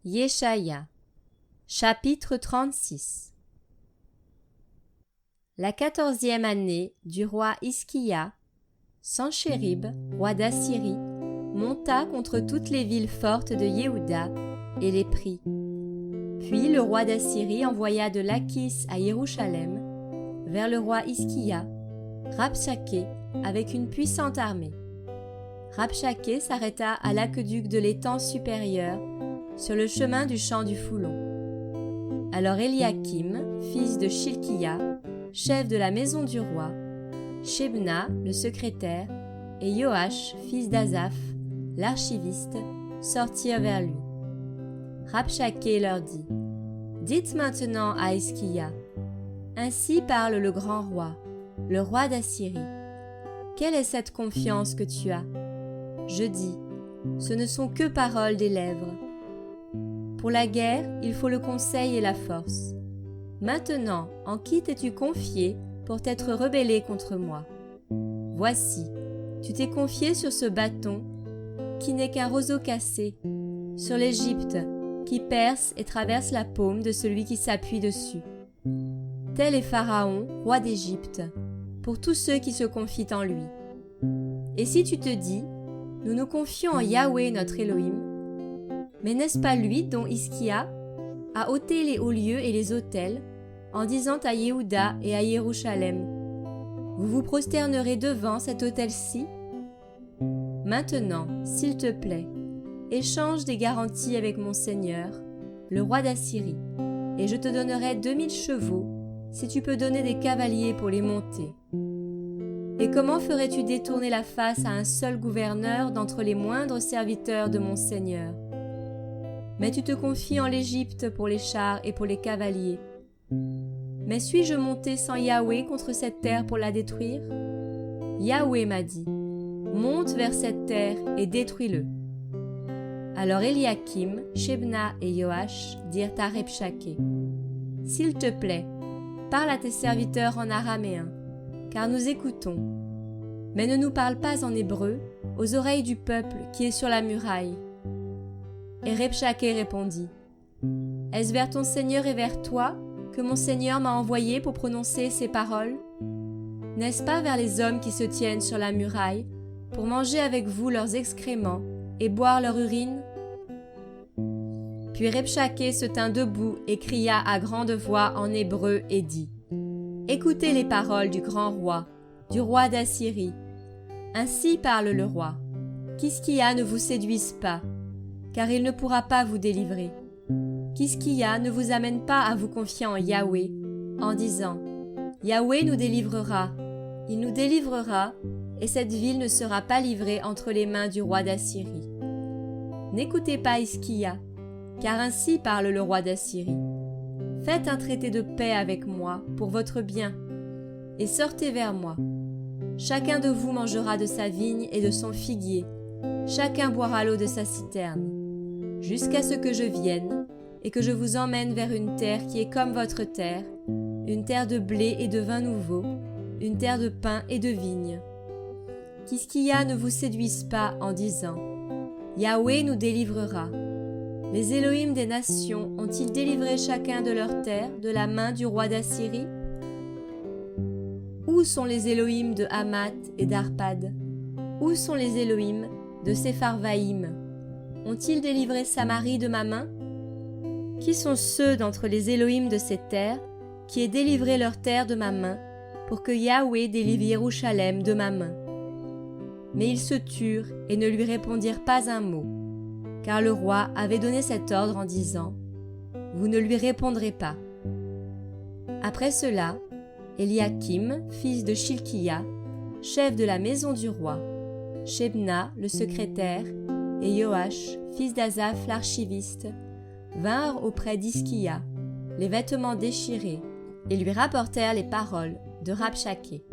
Yeshaya, chapitre 36. La 14e année du roi Hiskiya, Sanchérib, roi d'Assyrie, monta contre toutes les villes fortes de Yehuda et les prit. Puis le roi d'Assyrie envoya de Lachis à Jérusalem, vers le roi Hiskiya, Rabshaké avec une puissante armée. Rabshaké s'arrêta à l'aqueduc de l'étang supérieur, sur le chemin du champ du Foulon. Alors Eliakim, fils de Shilkiya, chef de la maison du roi, Shebna, le secrétaire, et Yoash, fils d'Azaph, l'archiviste, sortirent vers lui. Rabshaké leur dit : « Dites maintenant à Hiskiya, ainsi parle le grand roi, le roi d'Assyrie. Quelle est cette confiance que tu as ? Je dis, ce ne sont que paroles des lèvres. Pour la guerre, il faut le conseil et la force. Maintenant, en qui t'es-tu confié pour t'être rebellé contre moi ? Voici, tu t'es confié sur ce bâton qui n'est qu'un roseau cassé, sur l'Égypte qui perce et traverse la paume de celui qui s'appuie dessus. Tel est Pharaon, roi d'Égypte, pour tous ceux qui se confient en lui. Et si tu te dis, nous nous confions en Yahweh notre Elohim, mais n'est-ce pas lui dont Hiskiya a ôté les hauts lieux et les autels, en disant à Yehuda et à Jérusalem : vous vous prosternerez devant cet autel-ci ? Maintenant, s'il te plaît, échange des garanties avec mon seigneur, le roi d'Assyrie, et je te donnerai 2000 chevaux, si tu peux donner des cavaliers pour les monter. Et comment ferais-tu détourner la face à un seul gouverneur d'entre les moindres serviteurs de mon seigneur ? Mais tu te confies en l'Égypte pour les chars et pour les cavaliers. Mais suis-je monté sans Yahweh contre cette terre pour la détruire ? Yahweh m'a dit : monte vers cette terre et détruis-le. Alors Eliakim, Shebna et Yoash dirent à Rabshaké : s'il te plaît, parle à tes serviteurs en araméen, car nous écoutons. Mais ne nous parle pas en hébreu aux oreilles du peuple qui est sur la muraille. Et Rabshaké répondit : est-ce vers ton Seigneur et vers toi que mon Seigneur m'a envoyé pour prononcer ces paroles ? N'est-ce pas vers les hommes qui se tiennent sur la muraille pour manger avec vous leurs excréments et boire leur urine ? Puis Rabshaké se tint debout et cria à grande voix en hébreu et dit : écoutez les paroles du grand roi, du roi d'Assyrie. Ainsi parle le roi. Qu'Hiskiya ne vous séduise pas, car il ne pourra pas vous délivrer. Qu'Hiskiya ne vous amène pas à vous confier en Yahweh, en disant : Yahweh nous délivrera, il nous délivrera, et cette ville ne sera pas livrée entre les mains du roi d'Assyrie. N'écoutez pas Hiskiya, car ainsi parle le roi d'Assyrie. Faites un traité de paix avec moi pour votre bien, et sortez vers moi. Chacun de vous mangera de sa vigne et de son figuier, chacun boira l'eau de sa citerne, jusqu'à ce que je vienne et que je vous emmène vers une terre qui est comme votre terre, une terre de blé et de vin nouveau, une terre de pain et de vigne. Qu'Hiskiya ne vous séduise pas en disant : Yahweh nous délivrera. Les Élohim des nations ont-ils délivré chacun de leur terre de la main du roi d'Assyrie ? Où sont les Élohim de Hamath et d'Arpad ? Où sont les Élohim de Sepharvaïm ? Ont-ils délivré Samarie de ma main ? Qui sont ceux d'entre les Élohim de ces terres qui aient délivré leur terre de ma main pour que Yahweh délivre Jérusalem de ma main ? Mais ils se turent et ne lui répondirent pas un mot, car le roi avait donné cet ordre en disant : vous ne lui répondrez pas. Après cela, Eliakim, fils de Shilkiya, chef de la maison du roi, Shebna, le secrétaire, et Yoash, fils d'Azaph, l'archiviste, vinrent auprès d'Hiskiya, les vêtements déchirés, et lui rapportèrent les paroles de Rabshaké.